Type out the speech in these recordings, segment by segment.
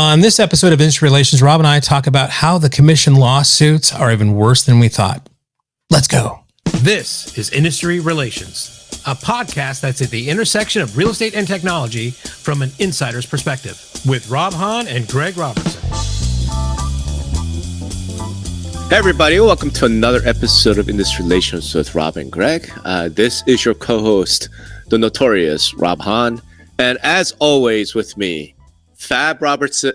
On this episode of Industry Relations, Rob and I talk about how the commission lawsuits are even worse than we thought. Let's go. This is Industry Relations, a podcast that's at the intersection of real estate and technology from an insider's perspective, with Rob Hahn and Greg Robertson. Hey everybody, welcome to another episode of Industry Relations with Rob and Greg. This is your co-host, the notorious Rob Hahn. And as always with me, Fab Robertson,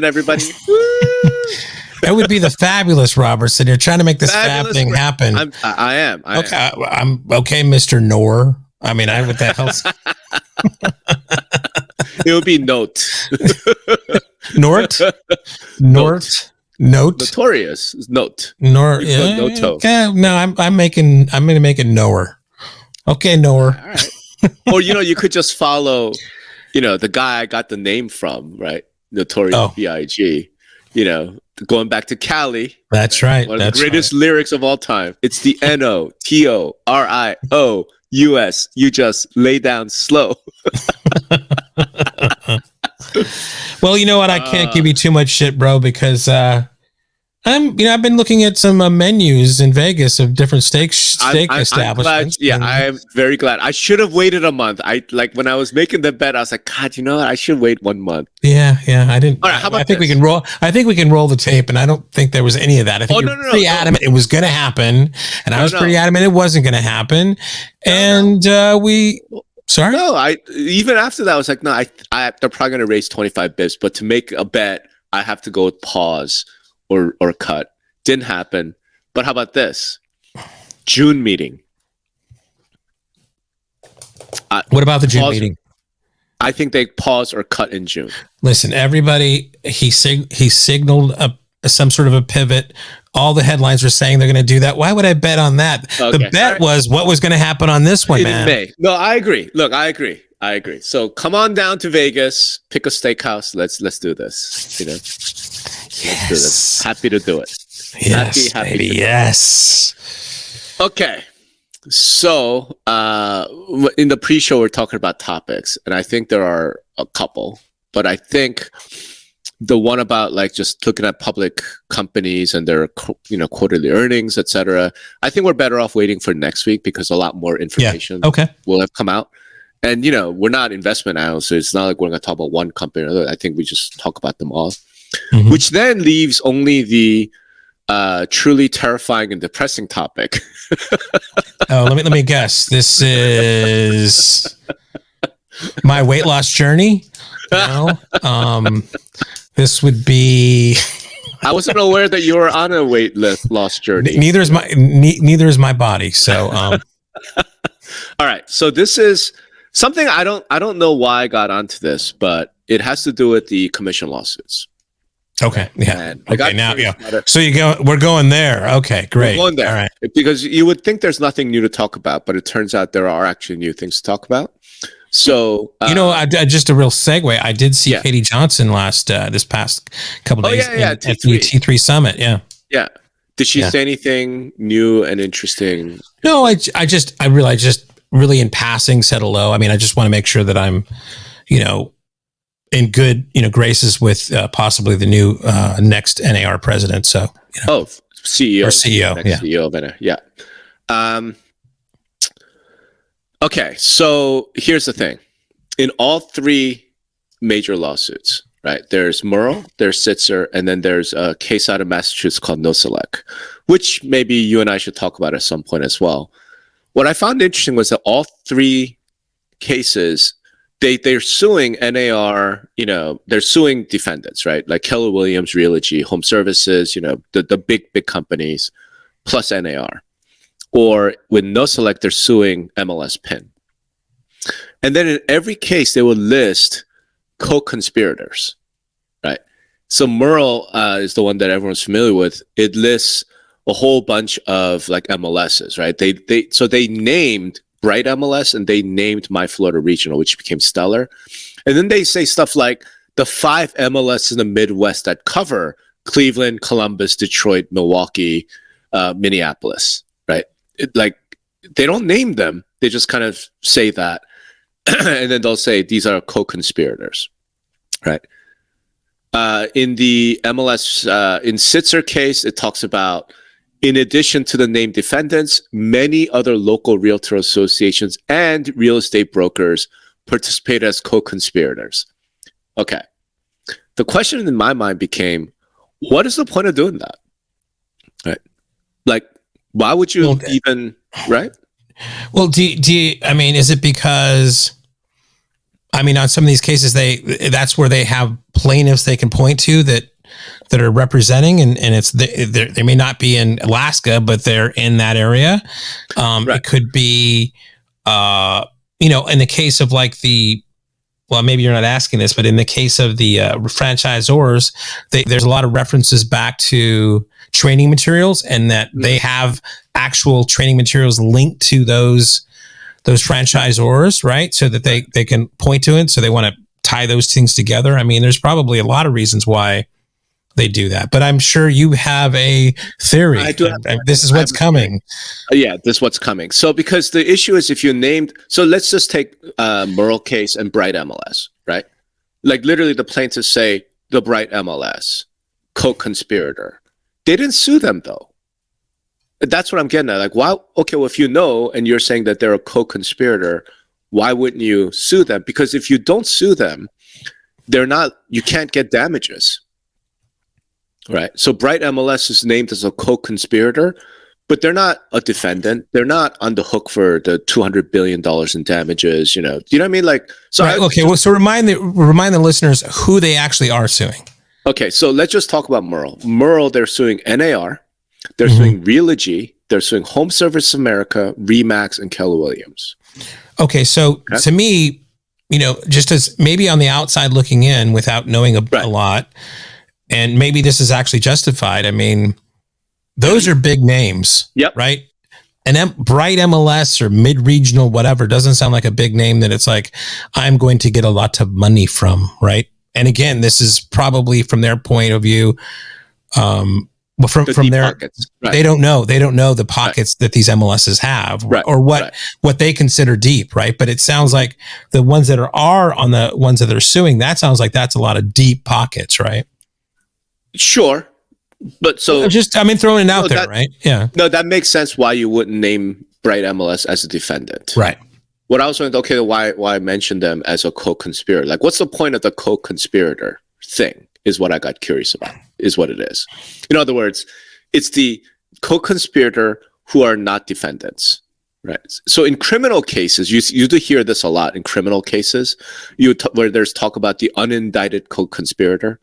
everybody. That would be the fabulous Robertson. You're trying to make this fab thing happen. I am. I'm okay, Mr. Noor. I mean, what the hell's... It would be Note. Nort? Notorious. Note. Yeah, Noto. Okay, no, I'm going to make it Noor. Okay, Noor. All right. Or, you could just follow, the guy I got the name from, right? Notorious B.I.G., going back to Cali. That's right. One of the greatest lyrics of all time. It's the Notorious. You just lay down slow. Well, you know what? I can't give you too much shit, bro, because I've been looking at some menus in Vegas of different steak establishments. I am very glad. I should have waited a month. When I was making the bet, I was like, God, you know what? I should wait 1 month. Yeah, I didn't. All right, how about I think we can roll. I think we can roll the tape, and I don't think there was any of that. I think pretty adamant it was going to happen, and I was pretty adamant it wasn't going to happen, Sorry. No, even after that, I was like, no, they're probably going to raise 25 bips, but to make a bet, I have to go with pause or cut. Didn't happen. But how about this? June meeting. What about the June meeting? I think they pause or cut in June. Listen, everybody, he signaled some sort of a pivot. All the headlines were saying they're going to do that. Why would I bet on that? Okay. The bet was what was going to happen on this one, man. In May. No, I agree. Look, I agree. So come on down to Vegas, pick a steakhouse. Let's do this. Let's do this. Happy to do it. Yes, happy baby, yes. Okay. So in the pre-show, we're talking about topics, and I think there are a couple, but I think the one about just looking at public companies and their quarterly earnings, etc. I think we're better off waiting for next week because a lot more information will have come out. And we're not investment analysts, so it's not like we're going to talk about one company or another. I think we just talk about them all, which then leaves only the truly terrifying and depressing topic. Let me guess. This is my weight loss journey. No. This would be. I wasn't aware that you were on a weight loss journey. Neither is my body. So, all right. So this is something I don't know why I got onto this, but it has to do with the commission lawsuits. Okay. Yeah. Okay. Now, So we're going there. Okay. Great. We're going there. All right. Because you would think there's nothing new to talk about, but it turns out there are actually new things to talk about. So just a real segue. I did see Katie Johnson this past couple days at the T3 Summit. Yeah. Did she say anything new and interesting? No, I realized just really in passing said hello. I mean, I just want to make sure that I'm, in good graces with possibly the new next NAR president. So CEO or CEO, CEO of NAR. Yeah. Okay, so here's the thing. In all three major lawsuits, right, there's Moehrl, there's Sitzer, and then there's a case out of Massachusetts called NoSelect, which maybe you and I should talk about at some point as well. What I found interesting was that all three cases, they're suing NAR, they're suing defendants, right? Like Keller Williams, Realogy, Home Services, the big companies, plus NAR. Or with NoSelect, they're suing MLS PIN. And then in every case, they will list co-conspirators, right? So Moehrl is the one that everyone's familiar with. It lists a whole bunch of MLSs, right? So they named Bright MLS and they named My Florida Regional, which became Stellar. And then they say stuff like the 5 MLS in the Midwest that cover Cleveland, Columbus, Detroit, Milwaukee, Minneapolis, right? They don't name them. They just kind of say that. And then they'll say these are co-conspirators, right? In the MLS, in Sitzer case, it talks about, in addition to the named defendants, many other local realtor associations and real estate brokers participate as co-conspirators. Okay. The question in my mind became, what is the point of doing that? Right? Like, why would you even, right? Well, do you, I mean, is it because, I mean, on some of these cases, that's where they have plaintiffs they can point to that are representing, and it's they may not be in Alaska, but they're in that area. Right. It could be, in the case of like well, maybe you're not asking this, but in the case of the franchisors, there's a lot of references back to training materials, and that they have actual training materials linked to those franchisors, right? So that they can point to it. So they want to tie those things together. I mean, there's probably a lot of reasons why they do that, but I'm sure you have a theory. I do. This is what's coming. Yeah, this is what's coming. So because the issue is, if you named, so let's just take Moehrl case and Bright MLS, right? Like literally the plaintiffs say the Bright MLS, co-conspirator. They didn't sue them though. That's what I'm getting at. Like, why? Okay, well, if you know, and you're saying that they're a co-conspirator, why wouldn't you sue them? Because if you don't sue them, you can't get damages. Right. So Bright MLS is named as a co-conspirator, but they're not a defendant. They're not on the hook for the $200 billion in damages. You know what I mean? Like, so right, okay. Well, so remind the listeners who they actually are suing. Okay, so let's just talk about Moehrl. Moehrl, they're suing NAR, they're suing Realogy, they're suing Home Service America, Remax, and Keller Williams. Okay, so to me, just as maybe on the outside looking in without knowing a lot. And maybe this is actually justified. I mean, those are big names, right? And Bright MLS or mid-regional, whatever, doesn't sound like a big name that it's like, I'm going to get a lot of money from, right? And again, this is probably from their point of view, from their pockets. Right. They don't know the pockets that these MLSs have, or what they consider deep, right? But it sounds like the ones that are on the ones that are suing, that sounds like that's a lot of deep pockets, right? Sure, but so throwing it out there, right? Yeah. No, that makes sense. Why you wouldn't name Bright MLS as a defendant, right? What I was wondering, okay, why I mentioned them as a co-conspirator? Like, what's the point of the co-conspirator thing? Is what I got curious about. Is what it is. In other words, it's the co-conspirator who are not defendants, right? So in criminal cases, you do hear this a lot in criminal cases, where there's talk about the unindicted co-conspirator.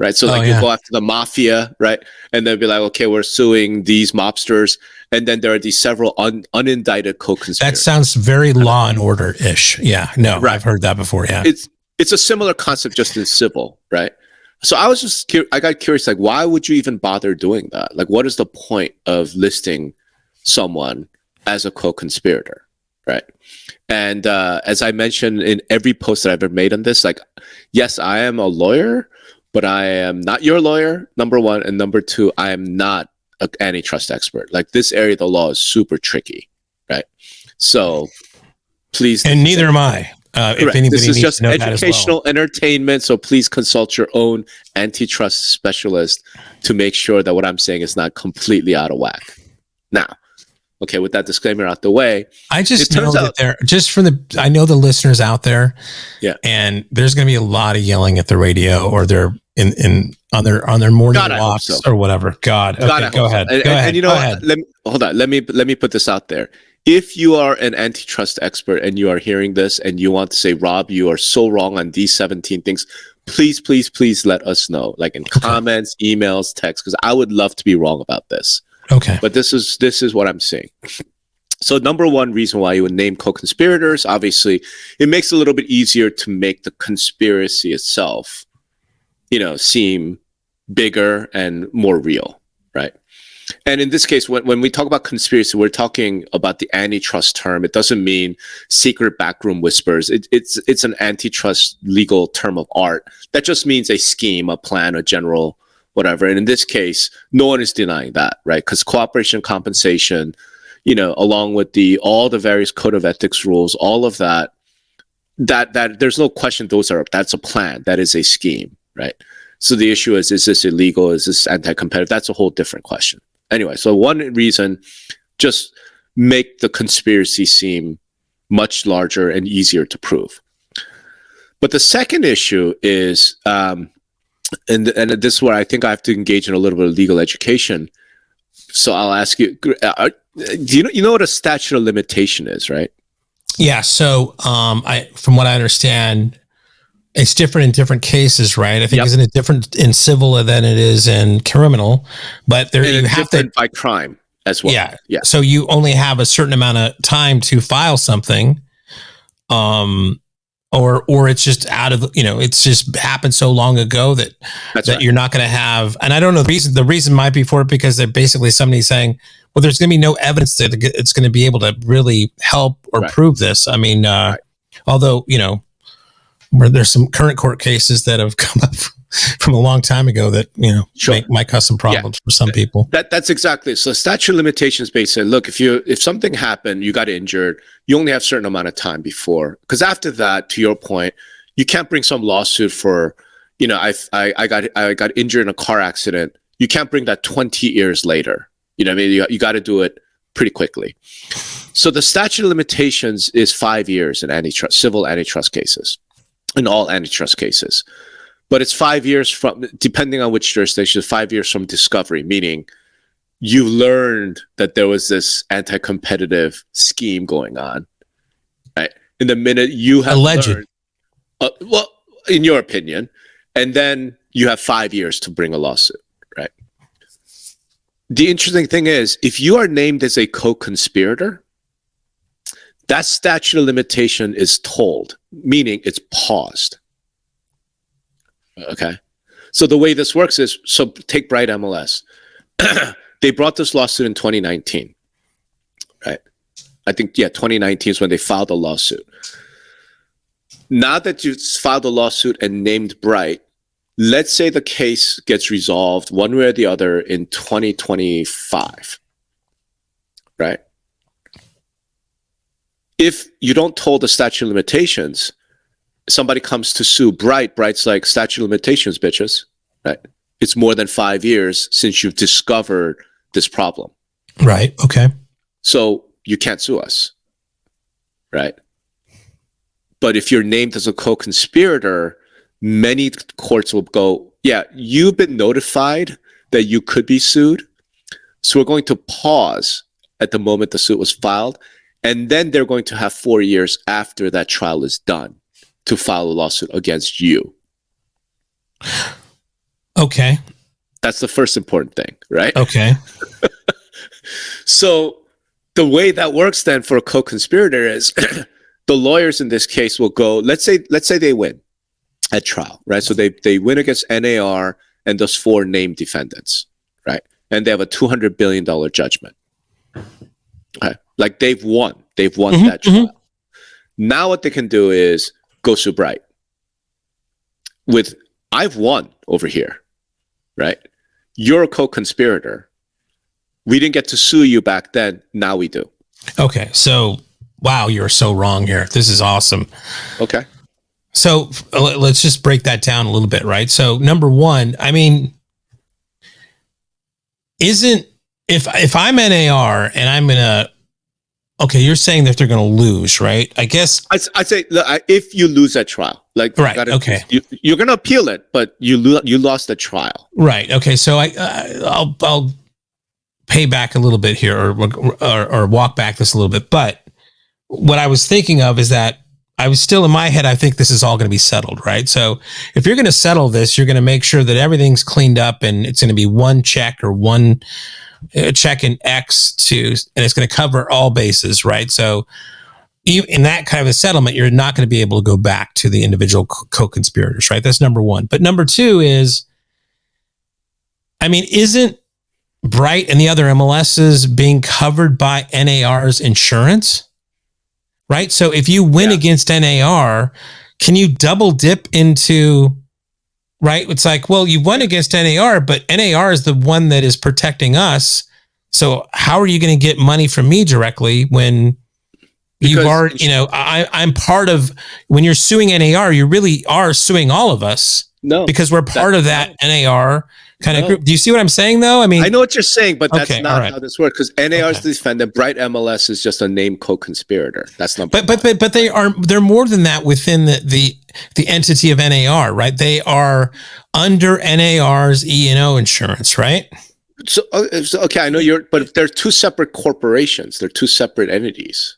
Right. So you go after the mafia, right? And they'll be like, okay, we're suing these mobsters. And then there are these several unindicted co-conspirators. That sounds very Law and Order-ish. Yeah. No, right. I've heard that before. Yeah. It's a similar concept, just in civil, right? So I got curious, like, why would you even bother doing that? Like, what is the point of listing someone as a co-conspirator, right? And as I mentioned in every post that I've ever made on this, like, yes, I am a lawyer, but I am not your lawyer, number one. And number two, I am not an antitrust expert. Like, this area of the law is super tricky, right? So please. And neither am I. If anybody this is needs just to know educational entertainment. So please consult your own antitrust specialist to make sure that what I'm saying is not completely out of whack. Now, okay, with that disclaimer out the way, I just know that I know the listeners out there. Yeah. And there's going to be a lot of yelling at the radio, or they're on their morning walks or whatever. God. Okay, go ahead. And you know what? Let me put this out there. If you are an antitrust expert and you are hearing this and you want to say, Rob, you are so wrong on these 17 things, please, please, please let us know, like in comments, emails, texts, because I would love to be wrong about this. Okay. But this is what I'm saying. So number one reason why you would name co-conspirators, obviously, it makes it a little bit easier to make the conspiracy itself, seem bigger and more real, right? And in this case, when we talk about conspiracy, we're talking about the antitrust term. It doesn't mean secret backroom whispers. It's an antitrust legal term of art that just means a scheme, a plan, a general whatever. And in this case, no one is denying that, right? Because cooperation, compensation, along with all the various code of ethics rules, all of that there's no question that's a plan. That is a scheme, right? So the issue is this illegal? Is this anti-competitive? That's a whole different question. Anyway, so one reason, just make the conspiracy seem much larger and easier to prove. But the second issue is, and this is where I think I have to engage in a little bit of legal education. So I'll ask you, do you know what a statute of limitation is, right? Yeah. So from what I understand, it's different in different cases, right? I think isn't it different in civil than it is in criminal? But there you have to by crime as well. Yeah. Yeah. So you only have a certain amount of time to file something, or it's just out of it's just happened so long ago that right. You're not going to have. And I don't know the reason might be for it because they're basically somebody saying, well, there's going to be no evidence that it's going to be able to really help or prove this. I mean, although where there's some current court cases that have come up from a long time ago that might cause some problems for some people. That's exactly so. Statute of limitations basically look, if something happened, you got injured, you only have a certain amount of time before, because after that, to your point, you can't bring some lawsuit for I got injured in a car accident. You can't bring that 20 years later. I mean, you got to do it pretty quickly. So the statute of limitations is 5 years in civil antitrust cases, in all antitrust cases. But it's 5 years from, depending on which jurisdiction, 5 years from discovery, meaning you learned that there was this anti-competitive scheme going on, right? In the minute you have learned, well, in your opinion, and then you have 5 years to bring a lawsuit, right? The interesting thing is, if you are named as a co-conspirator, that statute of limitation is tolled, meaning it's paused. Okay. So the way this works is, so take Bright MLS. They brought this lawsuit in 2019, right? I think, 2019 is when they filed a lawsuit. Now that you filed a lawsuit and named Bright, let's say the case gets resolved one way or the other in 2025, right? If you don't toll the statute of limitations, somebody comes to sue Bright. Bright's like, statute of limitations, bitches, right? It's more than 5 years since you've discovered this problem. Right. Okay. So you can't sue us, right? But if you're named as a co-conspirator, many courts will go, yeah, you've been notified that you could be sued. So we're going to pause at the moment the suit was filed. And then they're going to have 4 years after that trial is done to file a lawsuit against you. Okay. That's the first important thing, right? Okay. So the way that works then for a co-conspirator is the lawyers in this case will go, let's say they win at trial, right? So they win against NAR and those 4 named defendants, right? And they have a $200 billion judgment. Okay. Like they've won that trial. Mm-hmm. Now what they can do is go sue Bright. I've won over here, right? You're a co-conspirator. We didn't get to sue you back then. Now we do. Okay. So, wow, you're so wrong here. This is awesome. Okay. So let's just break that down a little bit, right? So number one, I mean, if I'm NAR and I'm gonna, okay, you're saying that they're going to lose, right? I guess I'd say if you lose that trial, like right, okay, you're going to appeal it, but you lost the trial, right? Okay, so I'll pay back a little bit here, or walk back this a little bit. But what I was thinking of is that I was still in my head. I think this is all going to be settled, right? So if you're going to settle this, you're going to make sure that everything's cleaned up and it's going to be one check or one check in X and it's going to cover all bases, right? So in that kind of a settlement, you're not going to be able to go back to the individual co-conspirators, right? That's number one. But number two is, I mean, isn't Bright and the other MLSs being covered by NAR's insurance, right? So if you win against NAR, can you double dip into... Right? It's like, well, you won against NAR, but NAR is the one that is protecting us. So how are you going to get money from me directly when you've already, I'm part of, when you're suing NAR, you really are suing all of us. No, because we're part of that NAR kind of group. Do you see what I'm saying, though? I mean, I know what you're saying, but that's okay, not right. how this works. Because NAR is the defendant, Bright MLS is just a named co-conspirator. That's not. But they're more than that within the entity of NAR, right? They are under NAR's E&O insurance, right? So okay, I know but they're two separate corporations. They're two separate entities.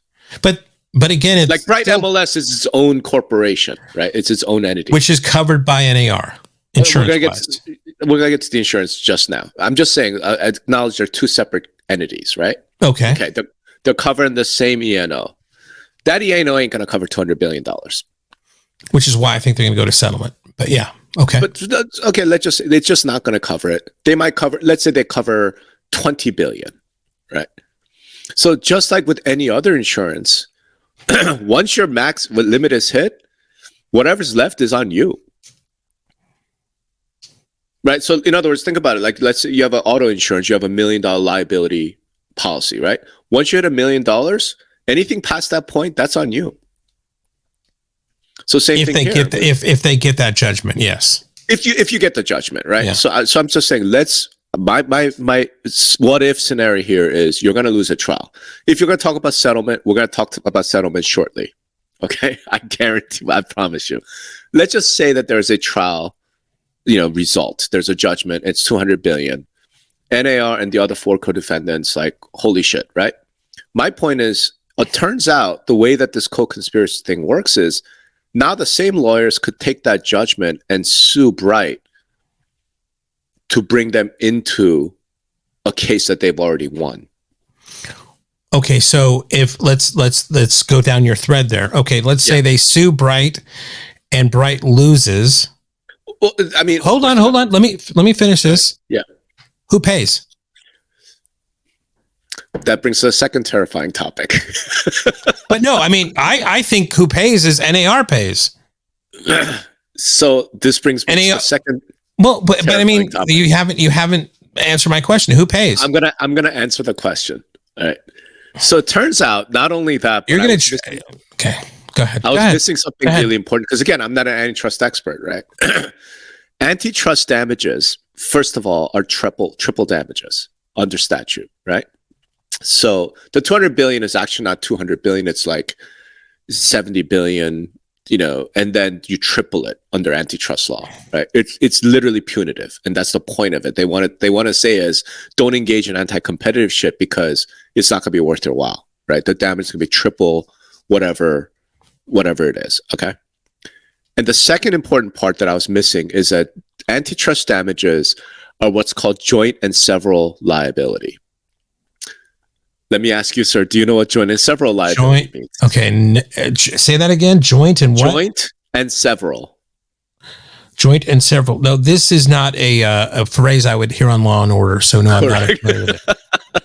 But again, it's like Bright MLS is its own corporation, right? It's its own entity, which is covered by NAR insurance. We're gonna get to the insurance just now. I'm just saying, acknowledge they're two separate entities, right? Okay. Okay. They're covering the same E&O. That E&O ain't gonna cover $200 billion. Which is why I think they're gonna go to settlement. But yeah, okay. But okay, it's just not gonna cover it. They might cover. Let's say they cover $20 billion, right? So just like with any other insurance. Once your max limit is hit, whatever's left is on you. Right? So in other words, think about it. Like, let's say you have an auto insurance, you have $1 million liability policy, right? Once you hit $1 million, anything past that point, that's on you. So same thing here. If they get that judgment, yes. If you get the judgment, right? Yeah. So I'm just saying, my what if scenario here is you're going to lose a trial. If you're going to talk about settlement, we're going to talk about settlement shortly. Okay, I guarantee. I promise you. Let's just say that there's a trial, result. There's a judgment. It's $200 billion. NAR and the other four co-defendants, like, holy shit, right? My point is, it turns out the way that this co-conspiracy thing works is now the same lawyers could take that judgment and sue Bright to bring them into a case that they've already won. Okay, so if let's go down your thread there. Okay, let's say they sue Bright, and Bright loses. Well, I mean, hold on. Let me finish this. Yeah. Who pays? That brings us to a second terrifying topic. But no, I mean, I think who pays is NAR pays. So this brings me to the second. Well, but I mean, topic. you haven't answered my question. Who pays? I'm gonna answer the question. All right. So it turns out not only that, you're gonna. Okay, go ahead. I was missing something really important because again, I'm not an antitrust expert, right? Antitrust damages, first of all, are triple damages under statute, right? So the 200 billion is actually not 200 billion; it's like 70 billion. And then you triple it under antitrust law, right? It's literally punitive, and that's the point of it. They want to say is don't engage in anti-competitive shit because it's not going to be worth your while, right? The damage is going to be triple whatever it is, okay? And the second important part that I was missing is that antitrust damages are what's called joint and several liability. Let me ask you, sir, do you know what joint and several liability means? Okay, say that again. Joint and what? Joint and several. Joint and several. No, this is not a phrase I would hear on Law and Order, so no, I'm not familiar with it.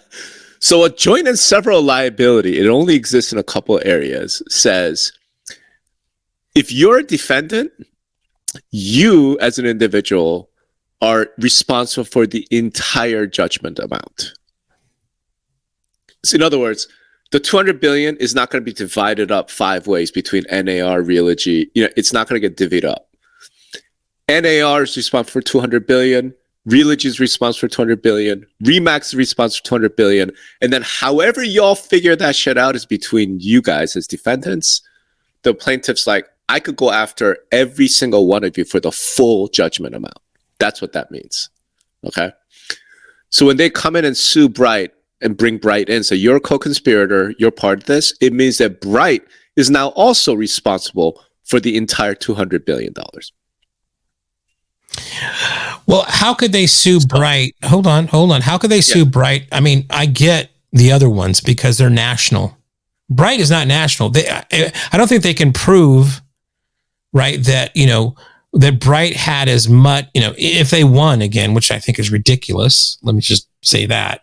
So a joint and several liability, it only exists in a couple of areas, says if you're a defendant, you as an individual are responsible for the entire judgment amount. So in other words, the 200 billion is not going to be divided up 5 ways between NAR, Realogy. It's not going to get divvied up. NAR is responsible for 200 billion. Realogy is responsible for 200 billion. Remax is responsible for 200 billion. And then however y'all figure that shit out is between you guys as defendants. The plaintiff's like, I could go after every single one of you for the full judgment amount. That's what that means. Okay? So when they come in and sue Bright, and bring Bright in. So you're a co-conspirator, you're part of this. It means that Bright is now also responsible for the entire $200 billion. Well, how could they sue Bright? Hold on. How could they sue Bright? I mean, I get the other ones because they're national. Bright is not national. I don't think they can prove, right, that, that Bright had as much, if they won again, which I think is ridiculous. Let me just say that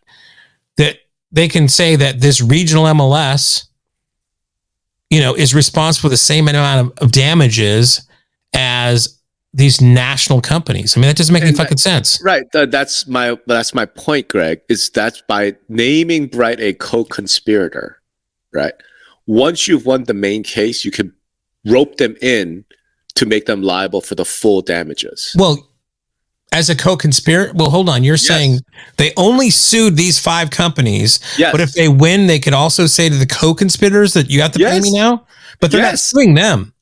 they can say that this regional MLS, is responsible for the same amount of damages as these national companies. I mean, that doesn't make any fucking sense. Right. That's my point, Greg, is that's by naming Bright a co-conspirator, right? Once you've won the main case, you can rope them in to make them liable for the full damages. Well, as a co-conspirator, well, hold on. You're saying they only sued these 5 companies, but if they win, they could also say to the co-conspirators that you have to pay me now, but they're not suing them.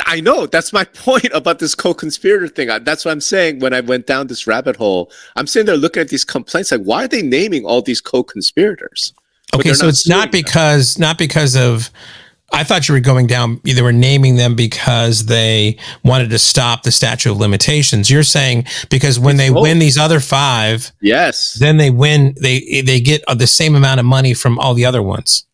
I know. That's my point about this co-conspirator thing. That's what I'm saying when I went down this rabbit hole. I'm sitting there looking at these complaints like, why are they naming all these co-conspirators? Okay, so it's not because of, I thought you were going down, they were naming them because they wanted to stop the statute of limitations. You're saying because when they win these other 5, then they win, they get the same amount of money from all the other ones.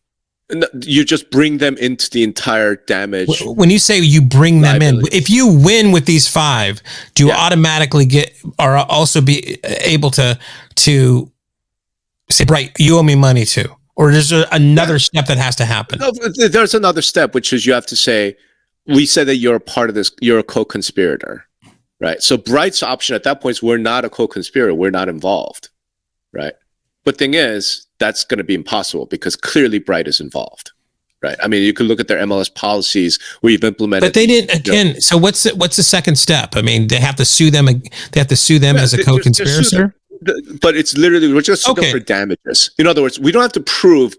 You just bring them into the entire damage. When you say you bring them in, if you win with these 5, do you automatically also be able to say, right, you owe me money too? Or is there another step that has to happen? No, there's another step, which is you have to say, we said that you're a part of this, you're a co-conspirator, right? So Bright's option at that point is we're not a co-conspirator, we're not involved, right? But thing is, that's going to be impossible because clearly Bright is involved, right? I mean, you can look at their MLS policies where you've implemented. But they didn't again. So what's the second step? I mean, they have to sue them. They have to sue them as a co-conspirator. But it's literally we're just suing for damages. In other words, we don't have to prove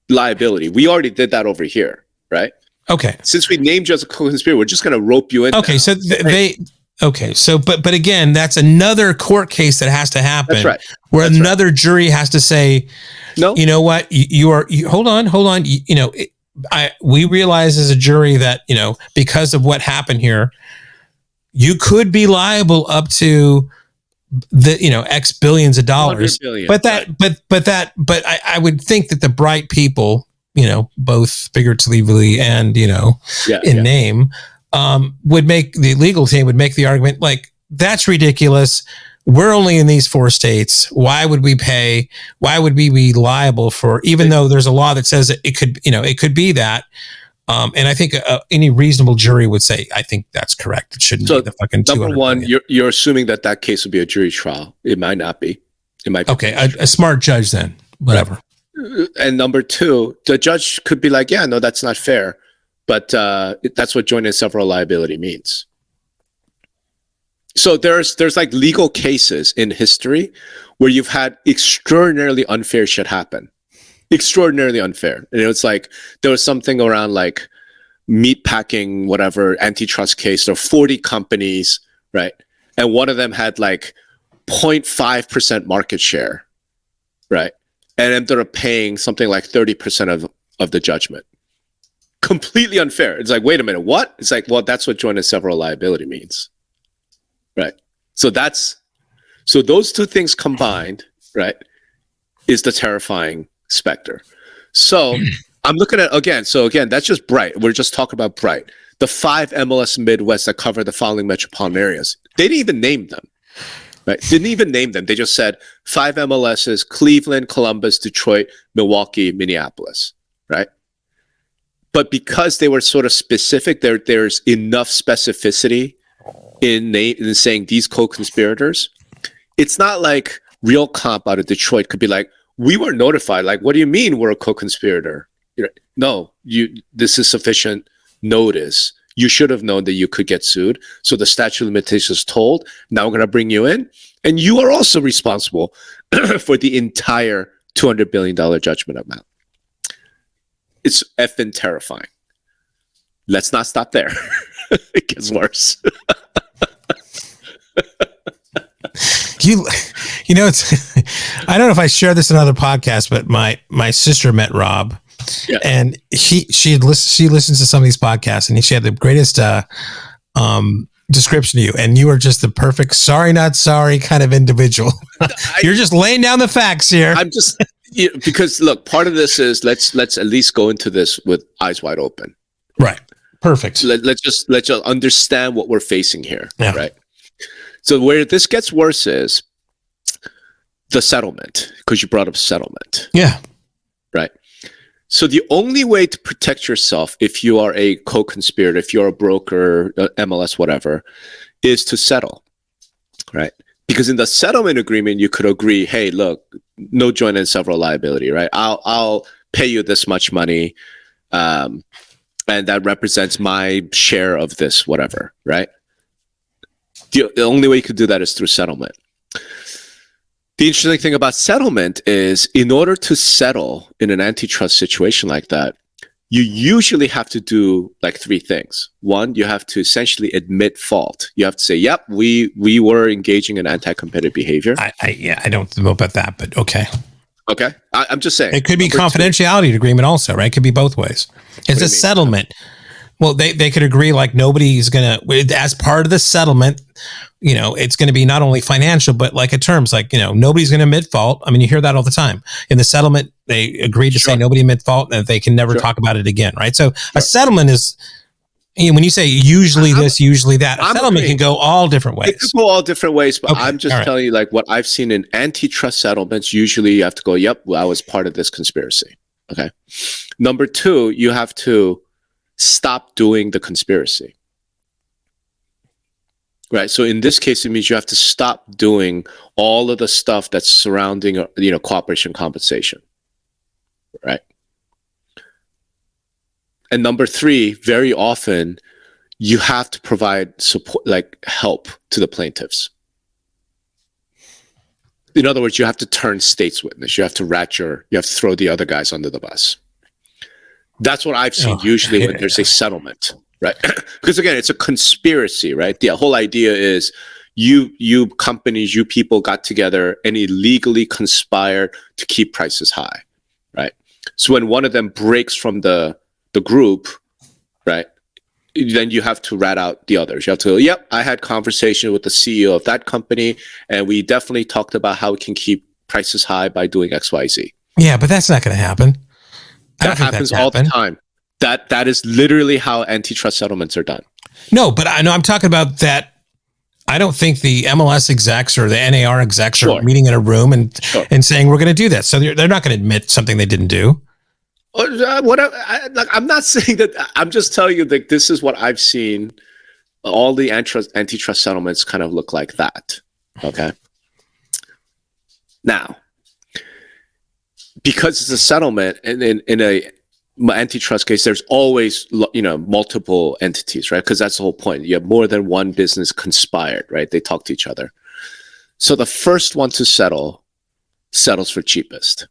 liability. We already did that over here, right? Okay. Since we named you as a co-conspirator, we're just going to rope you in. Okay. So but again, that's another court case that has to happen. That's right. Where another jury has to say, no, you know what, you hold on. We realize as a jury that, because of what happened here, you could be liable up to the, X billions of dollars. Billion, but I would think that the Bright people, both figuratively and, in name, would make the legal team would make the argument like, that's ridiculous. We're only in these 4 states. Why would we pay? Why would we be liable for, even though there's a law that says it could be that. And I think any reasonable jury would say, I think that's correct. It shouldn't be the fucking number one. You're assuming that case would be a jury trial. It might not be. It might be. Okay. A smart judge then, whatever. And number 2, the judge could be like, yeah, no, that's not fair. But that's what joint and several liability means. So there's like legal cases in history where you've had extraordinarily unfair shit happen. Extraordinarily unfair. And it's like there was something around like meat packing, whatever, antitrust case. There were 40 companies, right? And one of them had like 0.5% market share, right? And ended up paying something like 30% of the judgment. Completely unfair. It's like, wait a minute, what? It's like, well, that's what joint and several liability means. Right. So those 2 things combined, right, is the terrifying specter. So I'm looking at again, that's just Bright. We're just talking about Bright. The 5 MLS Midwest that cover the following metropolitan areas. They didn't even name them. Right? Didn't even name them. They just said 5 MLSs, Cleveland, Columbus, Detroit, Milwaukee, Minneapolis. Right. But because they were sort of specific, there's enough specificity in saying these co-conspirators. It's not like Real Comp out of Detroit could be like, we were notified. Like, what do you mean we're a co-conspirator? No, this is sufficient notice. You should have known that you could get sued. So the statute of limitations is told. Now we're going to bring you in. And you are also responsible for the entire $200 billion judgment amount. It's effing terrifying. Let's not stop there. It gets worse. It's I don't know if I shared this in another podcast, but my sister met Rob, and she listens to some of these podcasts, and she had the greatest description of you, and you are just the perfect sorry not sorry kind of individual. You're just laying down the facts here. I'm just because look, part of this is let's at least go into this with eyes wide open. Right. Perfect. Let's just understand what we're facing here. Yeah. Right. So where this gets worse is the settlement, because you brought up settlement. Yeah. Right. So the only way to protect yourself if you are a co-conspirator, if you're a broker, MLS, whatever, is to settle. Right. Because in the settlement agreement, you could agree, hey, look, no joint and several liability, right? I'll pay you this much money. and that represents my share of this, whatever, right? The only way you could do that is through settlement. The interesting thing about settlement is, in order to settle in an antitrust situation like that, you usually have to do like three things. One, you have to essentially admit fault. You have to say, yep, we were engaging in anti-competitive behavior. I don't know about that, but okay. Okay. I'm just saying. It could be confidentiality agreement also, right? It could be both ways. It's a settlement. Well, they could agree like nobody's going to, as part of the settlement, you know, it's going to be not only financial, but like in terms like, you know, nobody's going to admit fault. I mean, you hear that all the time. In the settlement, they agreed to say nobody admit fault and they can never talk about it again, right? So a settlement is, you know, when you say usually this, usually that, a settlement can go all different ways. It could go all different ways, but Okay, I'm just telling you like what I've seen in antitrust settlements. Usually you have to go, yep, well, I was part of this conspiracy. Okay. Number two, you have to stop doing the conspiracy. Right. So in this case, it means you have to stop doing all of the stuff that's surrounding, you know, cooperation compensation. Right. And number three, very often you have to provide support, like help to the plaintiffs. In other words, you have to turn state's witness. You have to you have to throw the other guys under the bus. That's what I've seen usually when there's a settlement, right? Because again, it's a conspiracy, right? The whole idea is you companies, you people got together and illegally conspired to keep prices high, right? So when one of them breaks from the group, right, then you have to rat out the others. You have to go, yep, I had conversation with the CEO of that company, and we definitely talked about how we can keep prices high by doing X, Y, Z. Yeah, but that's not going to happen. That happens all the time. That is literally how antitrust settlements are done. No, but I know I'm talking about that. I don't think the MLS execs or the NAR execs are meeting in a room and saying we're going to do that. So they're not going to admit something they didn't do. I'm not saying that. I'm just telling you that this is what I've seen. All the antitrust settlements kind of look like that. Okay. Now, because it's a settlement, and in a antitrust case, there's always, you know, multiple entities, right? Because that's the whole point. You have more than one business conspired, right? They talk to each other. So the first one to settle settles for cheapest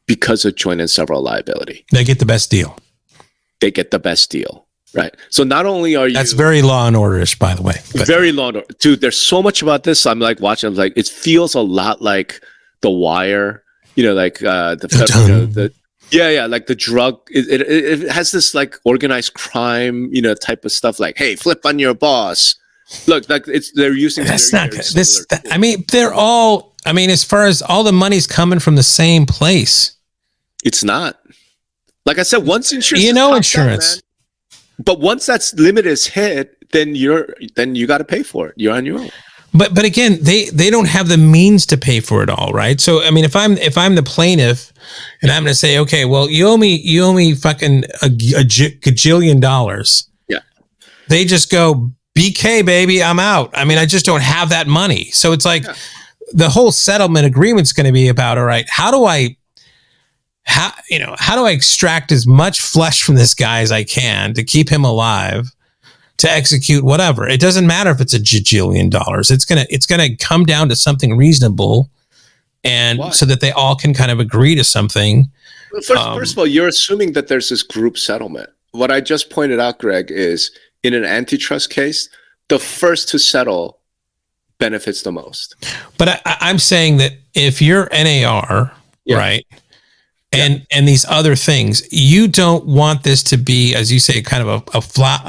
because of joint and several liability. They get the best deal. They get the best deal, right? So not only are you... That's very Law and Order-ish, by the way. Very Law and Order. Dude, there's so much about this. I'm like watching, I'm like, it feels a lot like The Wire, you know, like like the drug. It has this like organized crime, you know, type of stuff. Like, hey, flip on your boss. Look, like they're using. That's not good. I mean, they're all. I mean, as far as all the money's coming from the same place. It's not. Like I said, once insurance, insurance. But once that's limit is hit, then you got to pay for it. You're on your own. But again, they don't have the means to pay for it all, right? So I mean, if I'm the plaintiff, and I'm going to say, okay, well, you owe me fucking a gajillion dollars. Yeah. They just go, BK, baby, I'm out. I mean, I just don't have that money. So it's like the whole settlement agreement's going to be about, all right, how do I extract as much flesh from this guy as I can to keep him alive, to execute whatever. It doesn't matter if it's a gajillion dollars. It's gonna come down to something reasonable, and so that they all can kind of agree to something. First of all, you're assuming that there's this group settlement. What I just pointed out, Greg, is in an antitrust case, the first to settle benefits the most. But I'm saying that if you're NAR, right, and these other things, you don't want this to be, as you say, kind of a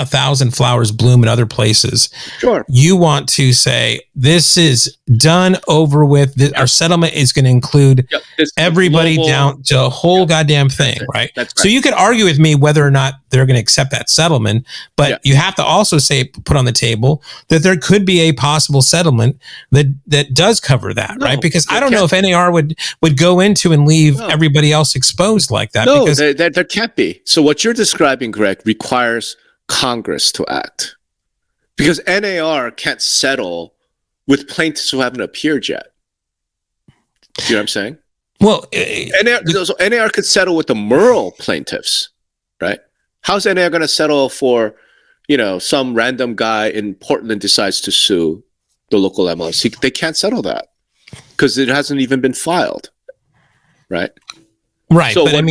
thousand flowers bloom in other places. Sure. You want to say, this is done, over with. Our settlement is going to include everybody down to a whole goddamn thing, right? That's right? So you could argue with me whether or not they're going to accept that settlement, but you have to also put on the table that there could be a possible settlement that does cover that, right? Because I don't know if NAR would go into and leave everybody else exposed like that. No, because there can't be. So what you're describing, Greg, requires Congress to act, because NAR can't settle with plaintiffs who haven't appeared yet. Do you know what I'm saying? Well, NAR could settle with the Moehrl plaintiffs, right? How's NAR going to settle for, some random guy in Portland decides to sue the local MLS? They can't settle that because it hasn't even been filed, right? Right, So but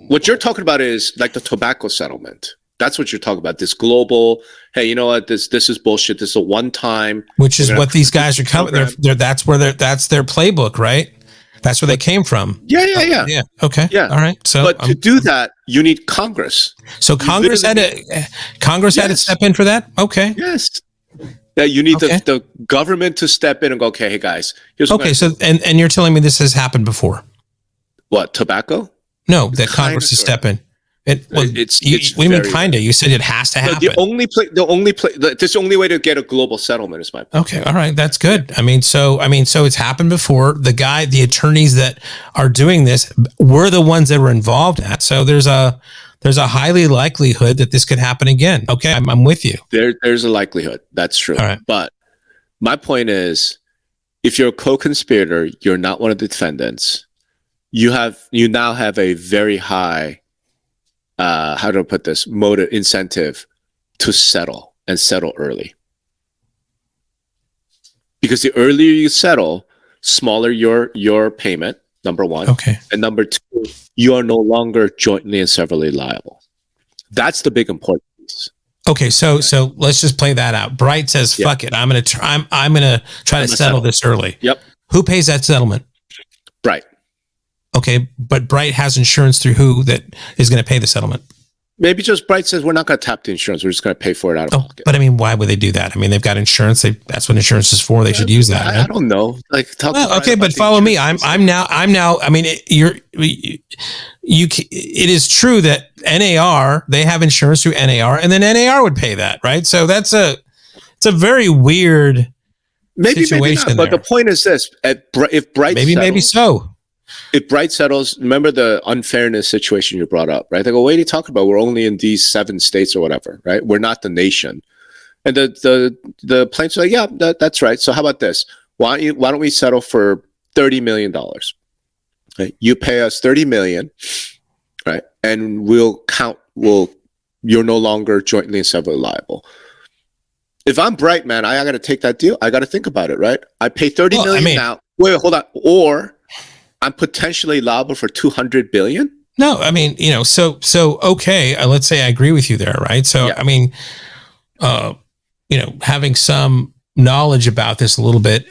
what you're talking about is like the tobacco settlement. That's what you're talking about. This global, hey, you know what? This is bullshit. This is a one-time. Which is what these guys are coming. That's their playbook, right? That's where they came from. Yeah. Okay. Yeah. All right. So, but to do that, you need Congress. So Congress had to step in for that. Okay. Yes. Yeah, you need the government to step in and go, okay, hey guys, here's what so and you're telling me this has happened before? What, tobacco? No, that Congress is stepping. What do you mean kinda? You said it has to happen. This is the only way to get a global settlement is my point. Okay, all right, that's good. So it's happened before. The attorneys that are doing this were the ones that were involved at. So there's a highly likelihood that this could happen again. Okay, I'm with you. There's a likelihood. That's true. All right. But my point is, if you're a co-conspirator, you're not one of the defendants. You now have a very high how do I put this? Motive incentive to settle early. Because the earlier you settle, smaller your payment, number one. Okay. And number two, you are no longer jointly and severally liable. That's the big important piece. Okay, so let's just play that out. Bright says, "Fuck it, I'm gonna try to settle this early." Yep. Who pays that settlement? Bright. Okay, but Bright has insurance through who that is going to pay the settlement? Maybe just Bright says, we're not going to tap the insurance. We're just going to pay for it out of pocket. But why would they do that? They've got insurance. That's what insurance is for. They should use that. I don't know. Okay, but follow me. I'm now. It is true that NAR, they have insurance through NAR, and then NAR would pay that, right? So it's a very weird situation. Maybe not, but the point is this: if Bright maybe so. If Bright settles, remember the unfairness situation you brought up, right? They go, what are you talking about? We're only in these 7 states or whatever, right? We're not the nation. And the plaintiffs are like, yeah, that's right. So how about this? Why don't we settle for $30 million? Right? You pay us $30 million, right? And you're no longer jointly and severally liable. If I'm Bright, man, I got to take that deal. I got to think about it, right? I pay $30 million now. Wait, hold on. Or I'm potentially liable for $200 billion. No, so okay. Let's say I agree with you there, right? So, yeah. Having some knowledge about this a little bit,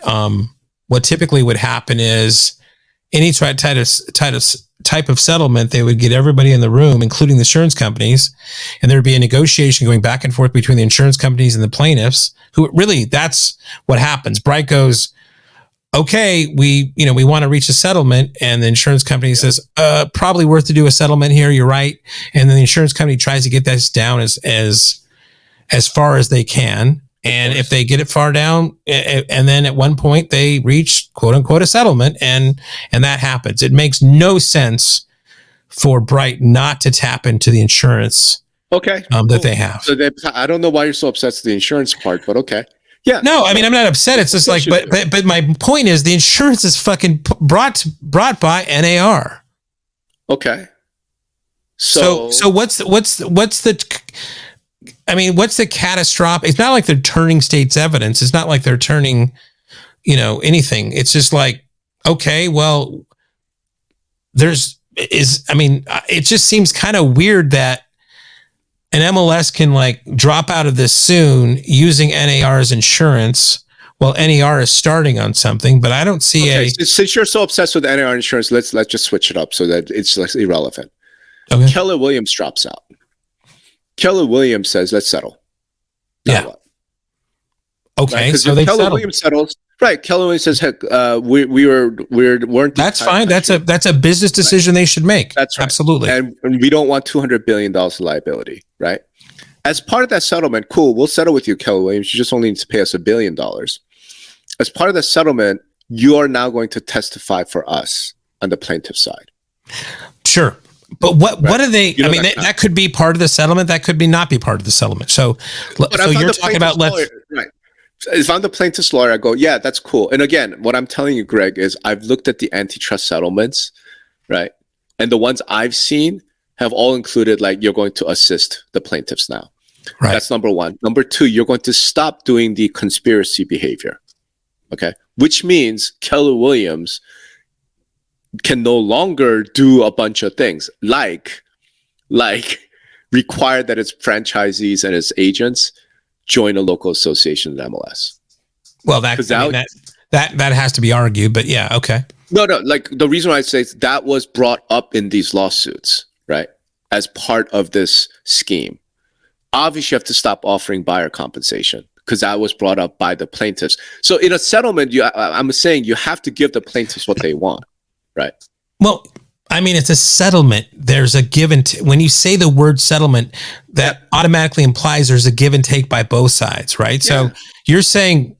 what typically would happen is any type of settlement, they would get everybody in the room, including the insurance companies, and there'd be a negotiation going back and forth between the insurance companies and the plaintiffs. Who really, that's what happens. Bright goes, okay, we want to reach a settlement, and the insurance company says, probably worth to do a settlement here. You're right. And then the insurance company tries to get this down as far as they can. And if they get it far down, and then at one point they reach quote unquote a settlement, and that happens. It makes no sense for Bright not to tap into the insurance that they have. So I don't know why you're so obsessed with the insurance part, but okay. Yeah. No, I'm not upset. It's just like, but my point is the insurance is fucking brought by NAR. Okay. So what's the catastrophic? It's not like they're turning state's evidence. It's not like they're turning, anything. It's just like, okay, well, it just seems kind of weird that an MLS can drop out of this soon using NAR's insurance while NAR is starting on something, but I don't see since you're so obsessed with NAR insurance, let's just switch it up so that it's less irrelevant. Okay. Keller Williams drops out. Keller Williams says, let's settle. Yeah. Okay. Right? So they Keller Williams settles. Right. Keller Williams says, heck, we weren't. That's fine. That's a business decision they should make. That's right. Absolutely. And we don't want $200 billion of liability, right? As part of that settlement, cool, we'll settle with you, Keller Williams. You just only need to pay us $1 billion. As part of the settlement, you are now going to testify for us on the plaintiff side. Sure. But what are they? That could be part of the settlement. That could be not be part of the settlement. So you're talking about right. If I'm the plaintiff's lawyer, I go, yeah, that's cool. And again, what I'm telling you, Greg, is I've looked at the antitrust settlements, right? And the ones I've seen, have all included like you're going to assist the plaintiffs now. Right. That's number one. Number two, you're going to stop doing the conspiracy behavior. Okay. Which means Keller Williams can no longer do a bunch of things like require that its franchisees and its agents join a local association in MLS. Well, that has to be argued, but yeah, okay. No, like the reason why I say that was brought up in these lawsuits, right? As part of this scheme. Obviously, you have to stop offering buyer compensation because that was brought up by the plaintiffs. So in a settlement, I'm saying you have to give the plaintiffs what they want, right? Well, I mean, it's a settlement. There's a give and when you say the word settlement, that automatically implies there's a give and take by both sides, right? Yeah. So you're saying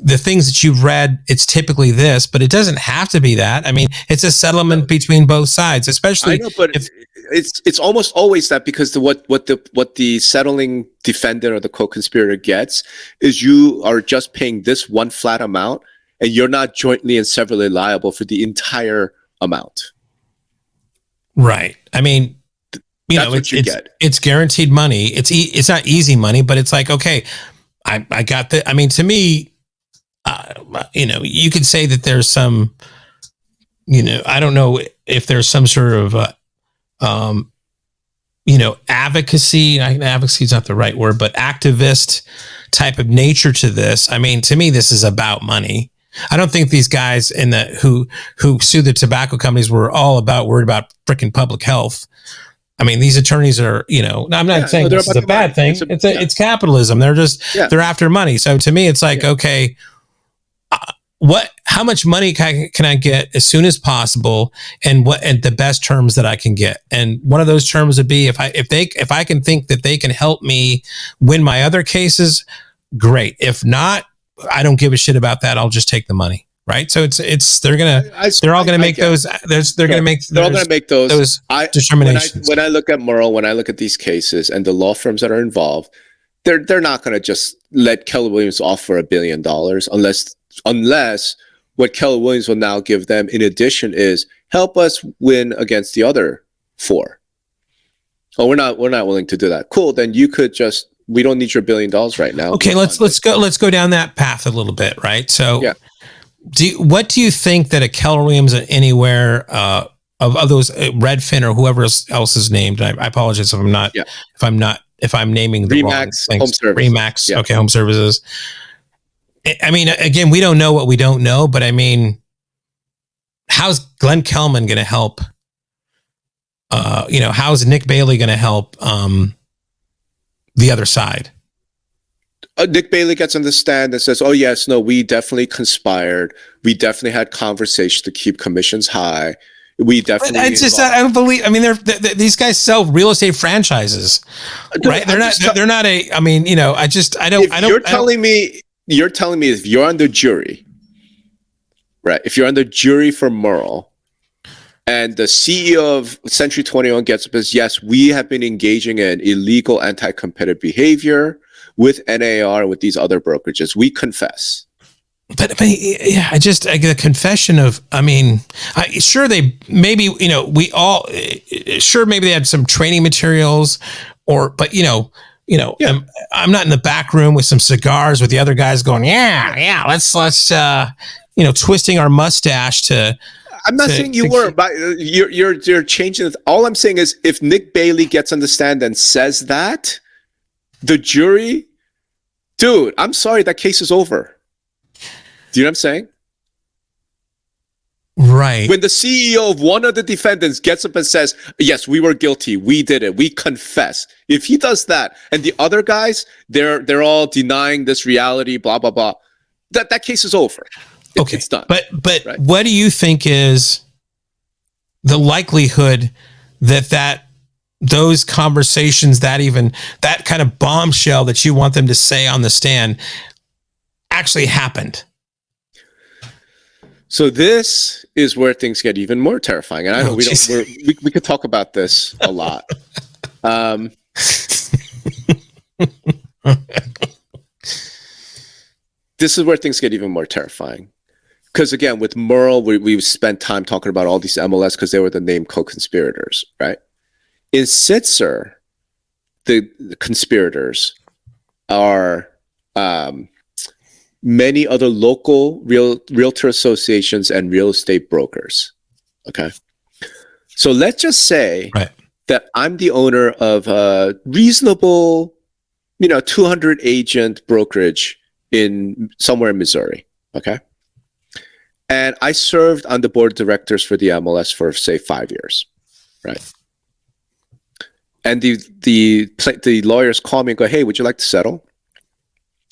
the things that you've read, it's typically this, but it doesn't have to be that. I mean, it's a settlement between both sides, especially. I know, but it's almost always that, because what the settling defendant or the co-conspirator gets is you are just paying this one flat amount, and you're not jointly and severally liable for the entire amount. Right. I mean, it's guaranteed money. It's not easy money, but it's like, okay, I got the. I mean, to me. You could say that there's some, I don't know if there's some sort of, advocacy. Advocacy is not the right word, but activist type of nature to this. I mean, to me, this is about money. I don't think these guys who sue the tobacco companies were all worried about freaking public health. I mean, these attorneys are, I'm not saying this is a bad thing. It's capitalism. They're just, they're after money. So to me, it's like, okay, how much money can I get as soon as possible, and the best terms that I can get? And one of those terms would be if I can think that they can help me win my other cases, great. If not, I don't give a shit about that. I'll just take the money. Right. So they're all going to make those determinations. When I look at Moehrl, when I look at these cases and the law firms that are involved, they're not going to just let Keller Williams offer $1 billion unless what Keller Williams will now give them in addition is help us win against the other 4. Oh, we're not willing to do that. Cool. Then you could we don't need your $1 billion right now. Okay. Let's go down that path a little bit. Right. So what do you think that a Keller Williams Anywhere, of those Redfin or whoever else is named? I apologize if I'm naming the Remax, wrong things. Home Service. Remax. Yeah. Okay. Home Services. I mean, again, we don't know what we don't know, but I mean, how's Glenn Kelman going to help? How's Nick Bailey going to help the other side? Nick Bailey gets on the stand and says, "Oh yes, no, we definitely conspired. We definitely had conversations to keep commissions high. We definitely." It's just I don't believe. I mean, these guys sell real estate franchises, right? They're not a. I mean, I don't. You're telling me if you're on the jury, right? If you're on the jury for Moehrl, and the CEO of Century 21 gets up and says, "Yes, we have been engaging in illegal anti-competitive behavior with NAR, with these other brokerages. We confess." But the confession of, sure maybe they had some training materials I'm not in the back room with some cigars with the other guys going, let's twisting our mustache to. I'm not saying you were, but you're changing it. All I'm saying is if Nick Bailey gets on the stand and says that, the jury, dude, I'm sorry, that case is over. Do you know what I'm saying? Right. When the CEO of one of the defendants gets up and says, "Yes, we were guilty. We did it. We confess." If he does that, and the other guys, they're all denying this reality, blah blah blah, that case is over. It's done. But right? What do you think is the likelihood that those conversations, that kind of bombshell that you want them to say on the stand, actually happened? So this is where things get even more terrifying, and I know we could talk about this a lot. This is where things get even more terrifying, because again, with Moehrl, we've spent time talking about all these MLS because they were the named co-conspirators, right? In Sitzer, the conspirators are many other local realtor associations and real estate brokers. Okay. So let's just say that I'm the owner of a reasonable, 200 agent brokerage in somewhere in Missouri. Okay. And I served on the board of directors for the MLS for, say, 5 years. Right. And the lawyers call me and go, hey, would you like to settle?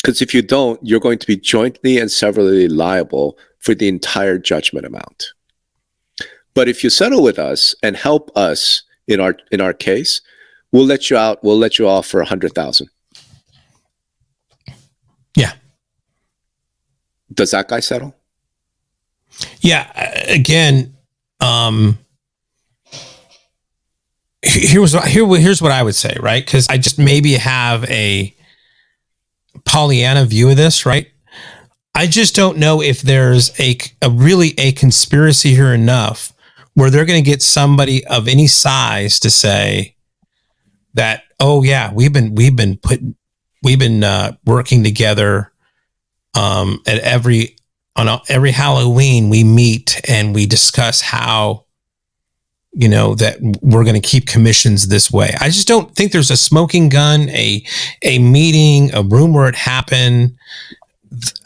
Because if you don't, you're going to be jointly and severally liable for the entire judgment amount. But if you settle with us and help us in our case, we'll let you out. We'll let you off for $100,000. Yeah. Does that guy settle? Yeah. Again, here's what I would say, right? Because I just maybe have a Pollyanna view of this, right? I just don't know if there's a really a conspiracy here enough where they're going to get somebody of any size to say that, oh yeah, we've been working together. On every Halloween we meet and we discuss how, that we're going to keep commissions this way. I just don't think there's a smoking gun, a meeting, a room where it happened,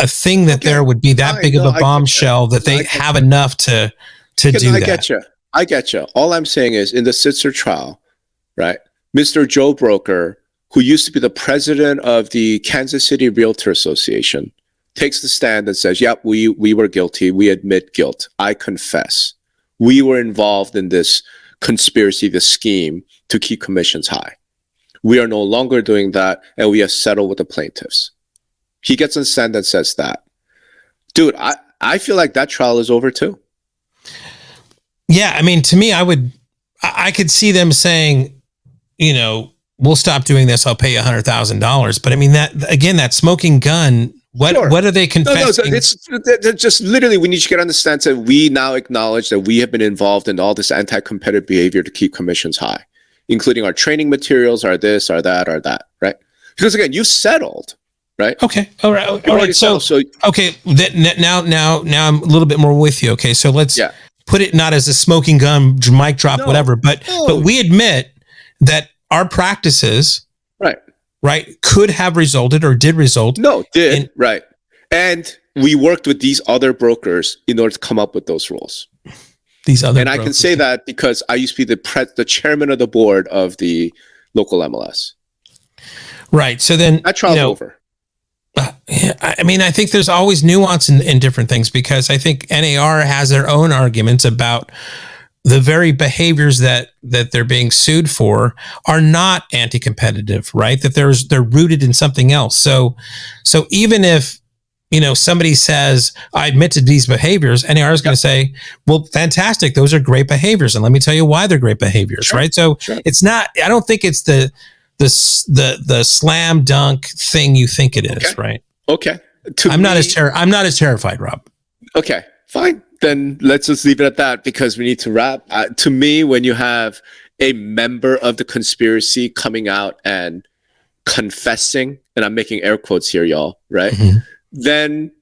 a thing that there would be that big of a bombshell that they have enough to do that. I get you. All I'm saying is in the Sitzer trial, right? Mr. Joe Broker, who used to be the president of the Kansas City Realtor Association, takes the stand and says, yep, we were guilty. We admit guilt. I confess. We were involved in this conspiracy, this scheme to keep commissions high. We are no longer doing that, and we have settled with the plaintiffs. He gets on stand and says that. Dude, I feel like that trial is over too. Yeah, I mean, to me, I could see them saying, we'll stop doing this. I'll pay you $100,000. But I mean, that smoking gun. What are they confessing? No, it's just literally we need to get on the stance that we now acknowledge that we have been involved in all this anti-competitive behavior to keep commissions high, including our training materials, our this, our that, right? Because again, you settled, right? Okay, all right. So okay, now I'm a little bit more with you. Okay, so let's put it not as a smoking gun, mic drop, whatever, but we admit that our practices, right, could have resulted or did result. Right. And we worked with these other brokers in order to come up with those rules. I can say that because I used to be the chairman of the board of the local MLS. Right. So then that trial's over. I mean, I think there's always nuance in different things because I think NAR has their own arguments about the very behaviors that they're being sued for are not anti-competitive, right? That they're rooted in something else. So even if, somebody says, I admit to these behaviors, NAR is going to say, well, fantastic. Those are great behaviors. And let me tell you why they're great behaviors, right? So it's not, I don't think it's the slam dunk thing you think it is, right? Okay. I'm not as terrified, Rob. Okay, fine. Then let's just leave it at that because we need to wrap. To me, when you have a member of the conspiracy coming out and confessing, and I'm making air quotes here, y'all, right? Mm-hmm. Then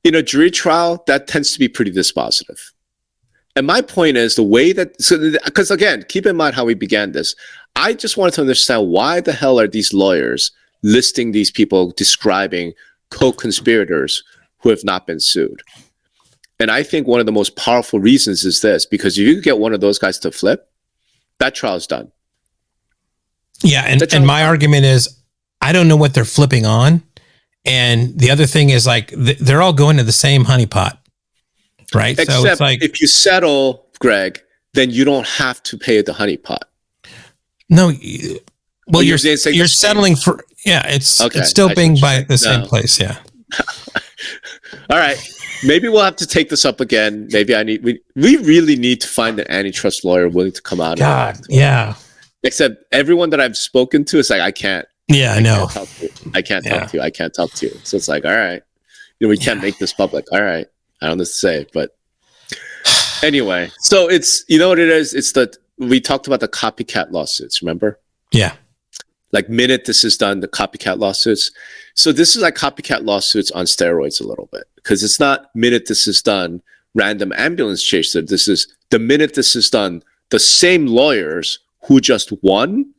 in a jury trial, that tends to be pretty dispositive. And my point is the way that, because again, keep in mind how we began this. I just wanted to understand why the hell are these lawyers listing these people describing co-conspirators who have not been sued? And I think one of the most powerful reasons is this, because if you get one of those guys to flip, that trial's done. Yeah. And my argument is, I don't know what they're flipping on. And the other thing is like, they're all going to the same honeypot, right? Except so it's like, if you settle, Greg, then you don't have to pay the honeypot. No. Well, you're settling for, it's still being by the same place. Yeah. All right. Maybe we'll have to take this up again. Maybe we really need to find an antitrust lawyer willing to come out. God, yeah. Except everyone that I've spoken to is like, I can't. Yeah, I know. I can't talk to you. I can't talk to you. So it's like, all right, we can't make this public. All right. I don't know what to say, but anyway. So it's, what it is? It's that we talked about the copycat lawsuits, remember? Yeah. Like minute this is done, the copycat lawsuits. So this is like copycat lawsuits on steroids a little bit, because it's not minute this is done, random ambulance chaser. This is the minute this is done, the same lawyers who just won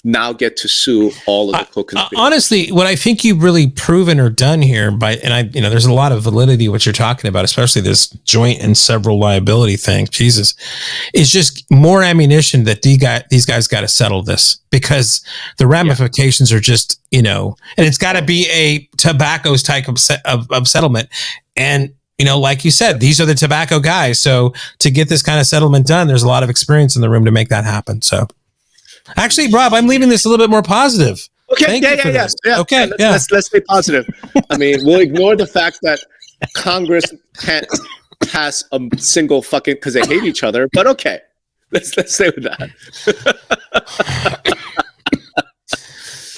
now get to sue all of the co-conspirators. Honestly, what I think you've really proven or done here there's a lot of validity what you're talking about, especially this joint and several liability thing. Jesus, is just more ammunition that these guys got to settle this, because the ramifications are just, and it's got to be a tobacco's type of settlement. And, like you said, these are the tobacco guys. So to get this kind of settlement done, there's a lot of experience in the room to make that happen. So actually, Rob, I'm leaving this a little bit more positive. Okay. Yeah. Okay. Let's stay positive. I mean, we'll ignore the fact that Congress can't pass a single fucking, because they hate each other. But okay, let's stay with that.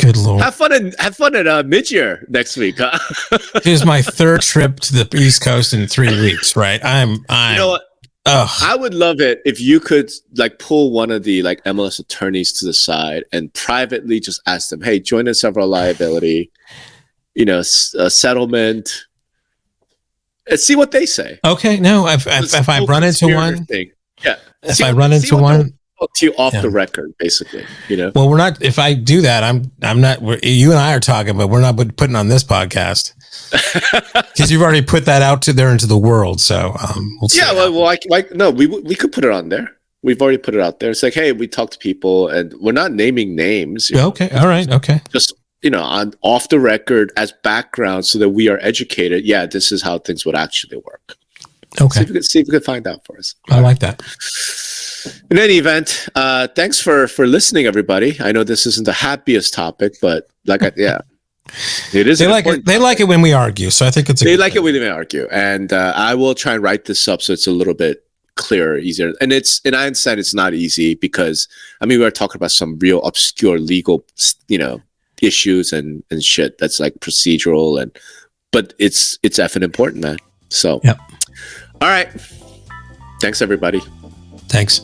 Good Lord. Have fun at mid-year next week. Huh? Here's my third trip to the East Coast in 3 weeks. Right? I'm. You know what? I would love it if you could like pull one of the like MLS attorneys to the side and privately just ask them, "Hey, join us several liability, a settlement," and see what they say. Okay, no, if I run into one, if I run into one, talk to you off the record, basically. Well, we're not. If I do that, I'm not. You and I are talking, but we're not putting on this podcast. Because you've already put that out there into the world, so we'll see. Yeah, we could put it on there. We've already put it out there. It's like, hey, we talk to people, and we're not naming names. Okay, all right, okay. Just on off the record as background, so that we are educated. Yeah, this is how things would actually work. Okay, see if we could find out for us. I like that. In any event, thanks for listening, everybody. I know this isn't the happiest topic, but it is. They like it when we argue, so I think it's. They like it when we argue, and I will try and write this up so it's a little bit clearer, easier. And I understand it's not easy, because we were talking about some real obscure legal, issues and shit that's like procedural, but it's effing important, man. So, yep. All right. Thanks, everybody. Thanks.